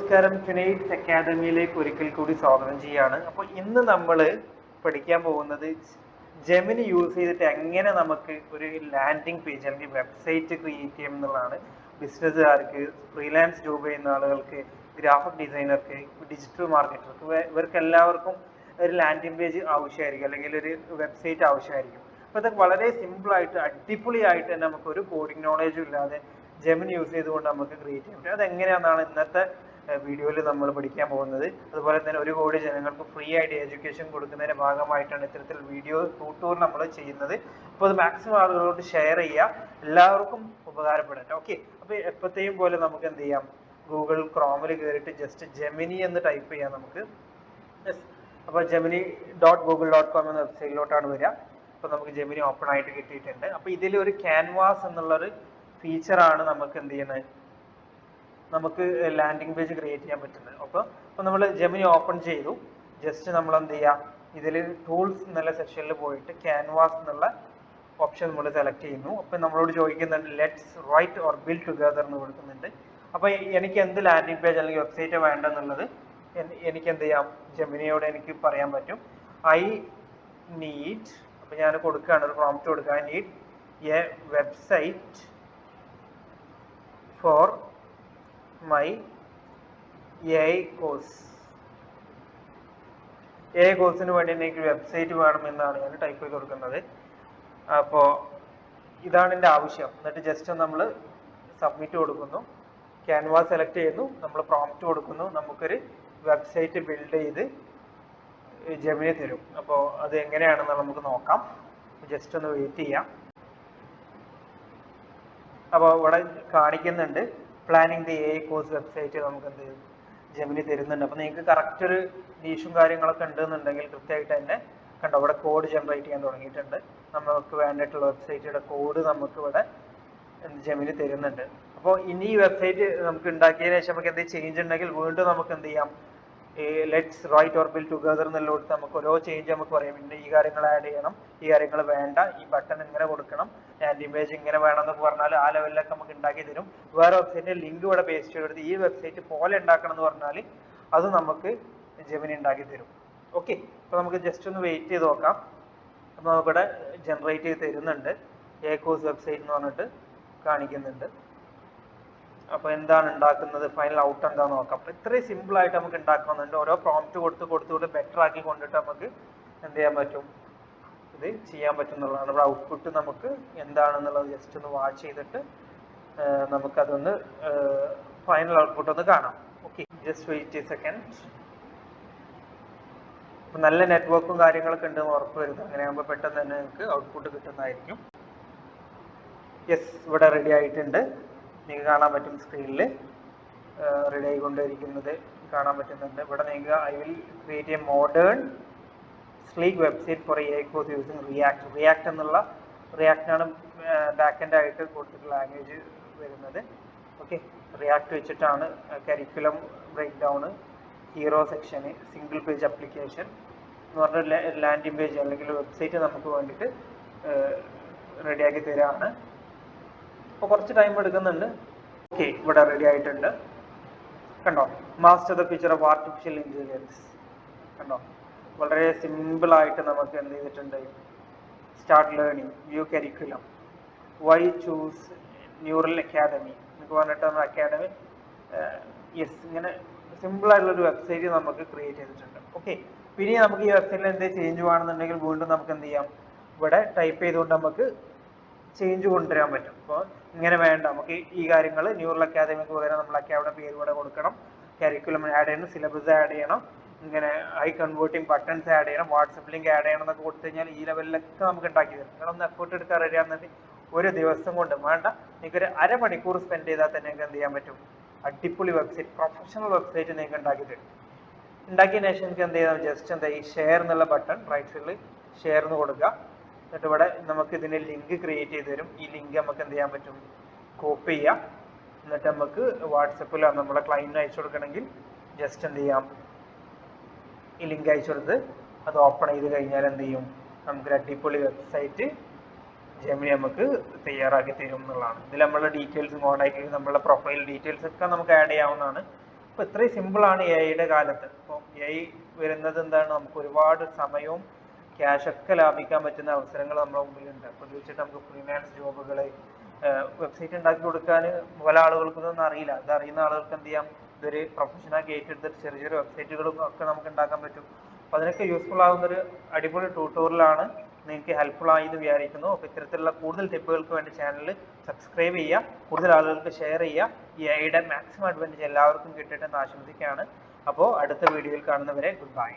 നമസ്കാരം, ഫിനൈറ്റ്സ് അക്കാദമിയിലേക്ക് ഒരിക്കൽ കൂടി സ്വാഗതം ചെയ്യാണ്. അപ്പോൾ ഇന്ന് നമ്മൾ പഠിക്കാൻ പോകുന്നത് ജെമിനി യൂസ് ചെയ്തിട്ട് എങ്ങനെ നമുക്ക് ഒരു ലാൻഡിംഗ് പേജ് അല്ലെങ്കിൽ വെബ്സൈറ്റ് ക്രിയേറ്റ് ചെയ്യാം എന്നുള്ളതാണ്. ബിസിനസ്സുകാർക്ക്, ഫ്രീലാൻസ് ജോബ് ചെയ്യുന്ന ആളുകൾക്ക്, ഗ്രാഫിക് ഡിസൈനർക്ക്, ഡിജിറ്റൽ മാർക്കറ്റർക്ക്, ഇവർക്ക് എല്ലാവർക്കും ഒരു ലാൻഡിംഗ് പേജ് ആവശ്യമായിരിക്കും, അല്ലെങ്കിൽ ഒരു വെബ്സൈറ്റ് ആവശ്യമായിരിക്കും. അപ്പോൾ ഇതൊക്കെ വളരെ സിമ്പിളായിട്ട് അടിപൊളിയായിട്ട് തന്നെ നമുക്ക് ഒരു കോഡിംഗ് നോളേജും ഇല്ലാതെ ജെമിനി യൂസ് ചെയ്തുകൊണ്ട് നമുക്ക് ക്രിയേറ്റ് ചെയ്യാൻ പറ്റും. അതെങ്ങനെയാണെന്നാണ് ഇന്നത്തെ വീഡിയോയിൽ നമ്മൾ പഠിക്കാൻ പോകുന്നത്. അതുപോലെ തന്നെ 1 കോടി ജനങ്ങൾക്ക് ഫ്രീ ആയിട്ട് എഡ്യൂക്കേഷൻ കൊടുക്കുന്നതിന്റെ ഭാഗമായിട്ടാണ് ഇത്തരത്തിൽ വീഡിയോ ട്യൂട്ടോറിയൽ നമ്മൾ ചെയ്യുന്നത്. അപ്പോൾ അത് മാക്സിമം ആളുകളോട് ഷെയർ ചെയ്യുക, എല്ലാവർക്കും ഉപകാരപ്പെടട്ടെ. ഓക്കെ, അപ്പോൾ എപ്പോഴത്തെയും പോലെ നമുക്ക് എന്ത് ചെയ്യാം, ഗൂഗിൾ ക്രോമിൽ കയറിയിട്ട് ജസ്റ്റ് ജെമിനി എന്ന് ടൈപ്പ് ചെയ്യാം നമുക്ക്. അപ്പോൾ gemini.google.com എന്ന വെബ്സൈറ്റിലോട്ടാണ് വരിക. അപ്പോൾ നമുക്ക് ജെമിനി ഓപ്പൺ ആയിട്ട് കിട്ടിയിട്ടുണ്ട്. അപ്പോൾ ഇതിൽ ഒരു ക്യാൻവാസ് എന്നുള്ളൊരു ഫീച്ചറാണ് നമുക്ക് എന്ത് ചെയ്യുന്നത്, നമുക്ക് ലാൻഡിംഗ് പേജ് ക്രിയേറ്റ് ചെയ്യാൻ പറ്റുന്നത്. അപ്പോൾ നമ്മൾ ജെമിനി ഓപ്പൺ ചെയ്തു. ജസ്റ്റ് നമ്മൾ എന്ത് ചെയ്യുക, ഇതിൽ ടൂൾസ് എന്നുള്ള സെക്ഷനിൽ പോയിട്ട് ക്യാൻവാസ് എന്നുള്ള ഓപ്ഷൻ നമ്മൾ സെലക്ട് ചെയ്യുന്നു. അപ്പോൾ നമ്മളോട് ചോദിക്കുന്നുണ്ട് let's write or build together എന്ന് കൊടുക്കുന്നുണ്ട്. അപ്പോൾ എനിക്ക് എന്ത് ലാൻഡിംഗ് പേജ് അല്ലെങ്കിൽ വെബ്സൈറ്റ് വേണ്ടെന്നുള്ളത് എനിക്ക് എന്ത് ചെയ്യാം, ജെമിനിയോട് എനിക്ക് പറയാൻ പറ്റും. ഐ നീഡ്, അപ്പോൾ ഞാൻ കൊടുക്കുകയാണ്, ഒരു പ്രോംപ്റ്റ് കൊടുക്കുക. I need A website for my AI course. AI കോഴ്സിന് വേണ്ടി എനിക്ക് വെബ്സൈറ്റ് വേണമെന്നാണ് ഞാൻ ടൈപ്പ് ചെയ്ത് കൊടുക്കുന്നത്. അപ്പോൾ ഇതാണ് എൻ്റെ ആവശ്യം. എന്നിട്ട് ജസ്റ്റ് നമ്മൾ സബ്മിറ്റ് കൊടുക്കുന്നു, ക്യാൻവാസ് സെലക്ട് ചെയ്യുന്നു, നമ്മൾ പ്രോംപ്റ്റ് കൊടുക്കുന്നു, നമുക്കൊരു വെബ്സൈറ്റ് ബിൽഡ് ചെയ്ത് ജെമിനി തരും. അപ്പോൾ അത് എങ്ങനെയാണെന്ന് നമുക്ക് നോക്കാം. ജസ്റ്റ് ഒന്ന് വെയിറ്റ് ചെയ്യാം. അപ്പോൾ ഇവിടെ കാണിക്കുന്നുണ്ട് planning the AI course website നമുക്ക് എന്ത് ജെമിനി തരുന്നുണ്ട്. അപ്പോൾ നിങ്ങൾക്ക് കറക്റ്റ് ഒരു നീഷും കാര്യങ്ങളൊക്കെ ഉണ്ടെന്നുണ്ടെങ്കിൽ കൃത്യമായിട്ട് തന്നെ കണ്ടോ, ഇവിടെ കോഡ് ജനറേറ്റ് ചെയ്യാൻ തുടങ്ങിയിട്ടുണ്ട്. നമുക്ക് വേണ്ടിയിട്ടുള്ള വെബ്സൈറ്റിയുടെ കോഡ് നമുക്ക് ഇവിടെ ജെമിനി തരുന്നുണ്ട്. അപ്പോൾ ഇനി ഈ വെബ്സൈറ്റ് നമുക്ക് ഉണ്ടാക്കിയതിന് ശേഷം നമുക്ക് എന്തെങ്കിലും ചേഞ്ച് ഉണ്ടെങ്കിൽ വീണ്ടും നമുക്ക് എന്ത് ചെയ്യാം, let's write or build together എന്നുള്ളടത്ത് നമുക്ക് ഓരോ ചേഞ്ച് നമുക്ക് പറയാം. പിന്നെ ഈ കാര്യങ്ങൾ ആഡ് ചെയ്യണം, ഈ കാര്യങ്ങൾ വേണ്ട, ഈ ബട്ടൺ ഇങ്ങനെ കൊടുക്കണം, ലാൻഡിംഗ് പേജ് ഇങ്ങനെ വേണമെന്നൊക്കെ പറഞ്ഞാൽ ആ ലെവലിലൊക്കെ നമുക്ക് ഉണ്ടാക്കി തരും. വേറെ വെബ്സൈറ്റിന്റെ ലിങ്ക് ഇവിടെ പേസ്റ്റ് ചെയ്തെടുത്ത് ഈ വെബ്സൈറ്റ് പോലെ ഉണ്ടാക്കണം എന്ന് പറഞ്ഞാൽ അത് നമുക്ക് ജെമിനി ഉണ്ടാക്കി തരും. ഓക്കെ, അപ്പോൾ നമുക്ക് ജസ്റ്റ് ഒന്ന് വെയിറ്റ് ചെയ്ത് നോക്കാം. അപ്പോൾ നമുക്കിവിടെ ജനറേറ്റ് ചെയ്ത് തരുന്നുണ്ട്. AI കോഴ്സ് വെബ്സൈറ്റ് എന്ന് പറഞ്ഞിട്ട് കാണിക്കുന്നുണ്ട്. അപ്പോൾ എന്താണ് ഉണ്ടാക്കുന്നത്, ഫൈനൽ ഔട്ട് എന്താണെന്ന് നോക്കാം. അപ്പോൾ ഇത്രയും സിമ്പിൾ ആയിട്ട് നമുക്ക് ഉണ്ടാക്കുന്നുണ്ട്. ഓരോ പ്രോംപ്റ്റ് കൊടുത്ത് ബെറ്റർ ആക്കി കൊണ്ടിട്ട് നമുക്ക് എന്ത് ചെയ്യാൻ പറ്റും, ഇത് ചെയ്യാൻ പറ്റുന്നുള്ളതാണ്. ഇവിടെ ഔട്ട്പുട്ട് നമുക്ക് എന്താണെന്നുള്ളത് ജസ്റ്റ് ഒന്ന് വാച്ച് ചെയ്തിട്ട് നമുക്കതൊന്ന് ഫൈനൽ ഔട്ട്പുട്ട് ഒന്ന് കാണാം. Okay, just wait a second. അപ്പോൾ നല്ല നെറ്റ്വർക്കും കാര്യങ്ങളൊക്കെ ഉണ്ടെന്ന് ഉറപ്പ് വരുന്നത്. അങ്ങനെയാകുമ്പോൾ പെട്ടെന്ന് തന്നെ നിങ്ങൾക്ക് ഔട്ട്പുട്ട് കിട്ടുന്നതായിരിക്കും. യെസ്, ഇവിടെ റെഡി ആയിട്ടുണ്ട്. നിങ്ങൾക്ക് കാണാൻ പറ്റും, സ്ക്രീനിൽ റെഡി ആയിക്കൊണ്ടിരിക്കുന്നത് കാണാൻ പറ്റുന്നുണ്ട്. ഇവിടെ നിങ്ങൾക്ക് I will create A modern sleek website four AI course using react എന്നുള്ള റിയാക്റ്റാണ് ബാക്ക്-എൻഡ് ആയിട്ട് കൊടുത്തിട്ടുള്ള ലാംഗ്വേജ് വരുന്നത്. ഓക്കെ, റിയാക്ട് വെച്ചിട്ടാണ് കരിക്കുലം ബ്രേക്ക് ഡൗൺ, ഹീറോ സെക്ഷന്, സിംഗിൾ പേജ് അപ്ലിക്കേഷൻ എന്ന് പറഞ്ഞ ലാൻഡിംഗ് പേജ് അല്ലെങ്കിൽ വെബ്സൈറ്റ് നമുക്ക് വേണ്ടിയിട്ട് റെഡിയാക്കി തരാണ്. അപ്പോൾ കുറച്ച് ടൈം എടുക്കുന്നുണ്ട്. ഓക്കെ, ഇവിടെ റെഡി ആയിട്ടുണ്ട്. കണ്ടോ, master the feature of artificial intelligence. കണ്ടോ, വളരെ സിമ്പിളായിട്ട് നമുക്ക് എന്ത് ചെയ്തിട്ടുണ്ട്, start learning, view curriculum, why choose Neural Academy എന്നൊക്കെ പറഞ്ഞിട്ട് നമ്മൾ അക്കാദമി, യെസ്, ഇങ്ങനെ സിമ്പിളായിട്ടുള്ളൊരു വെബ്സൈറ്റ് നമുക്ക് ക്രിയേറ്റ് ചെയ്തിട്ടുണ്ട്. ഓക്കെ, പിന്നെ നമുക്ക് ഈ വെബ്സൈറ്റിൽ എന്തെങ്കിലും ചേഞ്ച് വേണമെന്നുണ്ടെങ്കിൽ വീണ്ടും നമുക്ക് എന്ത് ചെയ്യാം, ഇവിടെ ടൈപ്പ് ചെയ്തുകൊണ്ട് നമുക്ക് ചേഞ്ച് കൊണ്ടുവരാൻ പറ്റും. അപ്പോൾ ഇങ്ങനെ വേണ്ട, നമുക്ക് ഈ കാര്യങ്ങൾ ന്യൂറൽ അക്കാദമിക്ക് പകരം നമ്മൾ അക്കാദമിയുടെ പേര് ഇവിടെ കൊടുക്കണം, കരിക്കുലം ആഡ് ചെയ്യണം, സിലബസ് ആഡ് ചെയ്യണം, ഇങ്ങനെ ഹൈ കൺവേർട്ടിംഗ് ബട്ടൺസ് ആഡ് ചെയ്യണം, വാട്സപ്പ് ലിങ്ക് ആഡ് ചെയ്യണം എന്നൊക്കെ കൊടുത്തു കഴിഞ്ഞാൽ ഈ ലെവലിലൊക്കെ നമുക്ക് ഉണ്ടാക്കി തരും. നിങ്ങളൊന്ന് എഫേർട്ട് എടുക്കാൻ റെഡിയാണെന്നുണ്ടെങ്കിൽ ഒരു ദിവസം കൊണ്ട് വേണ്ട, നിങ്ങൾക്കൊരു അരമണിക്കൂർ സ്പെൻഡ് ചെയ്താൽ തന്നെ നിങ്ങൾക്ക് എന്ത് ചെയ്യാൻ പറ്റും, അടിപൊളി വെബ്സൈറ്റ്, പ്രൊഫഷണൽ വെബ്സൈറ്റ് നിങ്ങൾക്ക് ഉണ്ടാക്കി തരും. ഉണ്ടാക്കിയതിന് ശേഷം നിങ്ങൾക്ക് എന്ത് ചെയ്യാം, ജസ്റ്റ് എന്താ ഈ ഷെയർ എന്നുള്ള ബട്ടൺ റൈറ്റ് സൈഡിൽ ഷെയർ എന്ന് കൊടുക്കുക. എന്നിട്ട് ഇവിടെ നമുക്ക് ഇതിന് ലിങ്ക് ക്രിയേറ്റ് ചെയ്ത് തരും. ഈ ലിങ്ക് നമുക്ക് എന്ത് ചെയ്യാൻ പറ്റും, കോപ്പി ചെയ്യാം. എന്നിട്ട് നമുക്ക് വാട്സപ്പിലോ നമ്മളെ ക്ലയന്റിന് അയച്ചു കൊടുക്കണമെങ്കിൽ ജസ്റ്റ് എന്ത് ചെയ്യാം, ഈ ലിങ്ക് അയച്ചു കൊടുത്ത് അത് ഓപ്പൺ ചെയ്ത് കഴിഞ്ഞാൽ എന്ത് ചെയ്യും, നമുക്കൊരു അടിപൊളി വെബ്സൈറ്റ് ജെമിനി നമുക്ക് തയ്യാറാക്കി തരും എന്നുള്ളതാണ്. ഇതിൽ നമ്മളുടെ ഡീറ്റെയിൽസ്, കോൺടാക്ട്, നമ്മളുടെ പ്രൊഫൈൽ ഡീറ്റെയിൽസ് ഒക്കെ നമുക്ക് ആഡ് ചെയ്യാവുന്നതാണ്. അപ്പോൾ ഇത്രയും സിമ്പിളാണ് എ ഐയുടെ കാലത്ത്. ഇപ്പോൾ എ ഐ വരുന്നത് എന്താണ്, നമുക്ക് ഒരുപാട് സമയവും ക്യാഷൊക്കെ ലാഭിക്കാൻ പറ്റുന്ന അവസരങ്ങൾ നമ്മുടെ മുമ്പിലുണ്ട്. അപ്പോൾ ഇത് വെച്ചിട്ട് നമുക്ക് ഫ്രീലാൻസ് ജോബുകൾ, വെബ്സൈറ്റ് ഉണ്ടാക്കി കൊടുക്കാൻ പല ആളുകൾക്കൊന്നും അറിയില്ല. ഇത് അറിയുന്ന ആളുകൾക്ക് എന്ത് ചെയ്യാം, ഇതൊരു പ്രൊഫഷണൽ ഏറ്റെടുത്തിട്ട് ചെറിയ ചെറിയ വെബ്സൈറ്റുകളും ഒക്കെ നമുക്ക് ഉണ്ടാക്കാൻ പറ്റും. അപ്പോൾ അതിനൊക്കെ യൂസ്ഫുൾ ആവുന്ന ഒരു അടിപൊളി ട്യൂട്ടോറിയലാണ്. നിങ്ങൾക്ക് ഹെൽപ്ഫുൾ ആയി എന്ന് വിചാരിക്കുന്നു. അപ്പോൾ ഇത്തരത്തിലുള്ള കൂടുതൽ ടിപ്പുകൾക്ക് വേണ്ടി ചാനൽ സബ്സ്ക്രൈബ് ചെയ്യുക, കൂടുതൽ ആളുകൾക്ക് ഷെയർ ചെയ്യുക. ഈ ഐയുടെ മാക്സിമം അഡ്വാൻറ്റേജ് എല്ലാവർക്കും കിട്ടട്ടെ എന്ന് ആശംസിക്കുകയാണ്. അപ്പോൾ അടുത്ത വീഡിയോയിൽ കാണുന്നവരെ ഗുഡ് ബൈ.